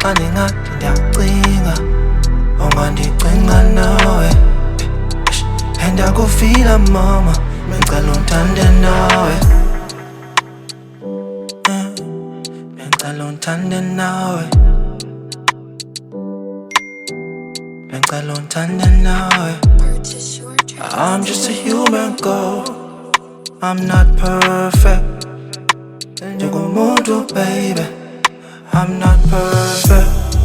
Kani ngathi ndiyacinga ungandicinga nawe. Ndiyakufila mama bengicela undithande nawe. Bengicela undithande nawe. Bengicela undithande nawe. I'm just a human girl, I'm not perfect. Njengomuntu baby, I'm not perfect.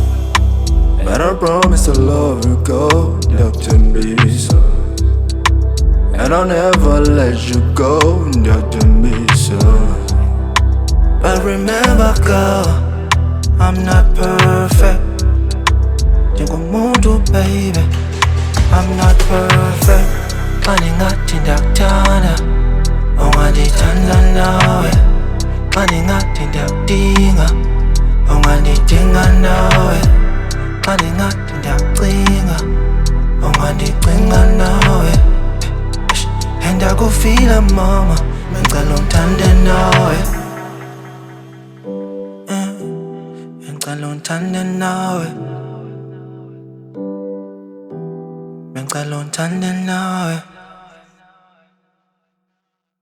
But I promise to love you, girl, so. And I'll never let you go, so. But remember girl, I'm not perfect. Njengomuntu baby, I'm not perfect. Kani ngathi ndiyakuthanda ungandithanda nawe. Kani ngathi ndiyakudinga ungandidinga nawe. Kani ngathi ndiyacinga ungandicinga nawe. Ndiyakufila mama bengicela undithande nawe. Bengicela undithande nawe. Bengicela undithande nawe.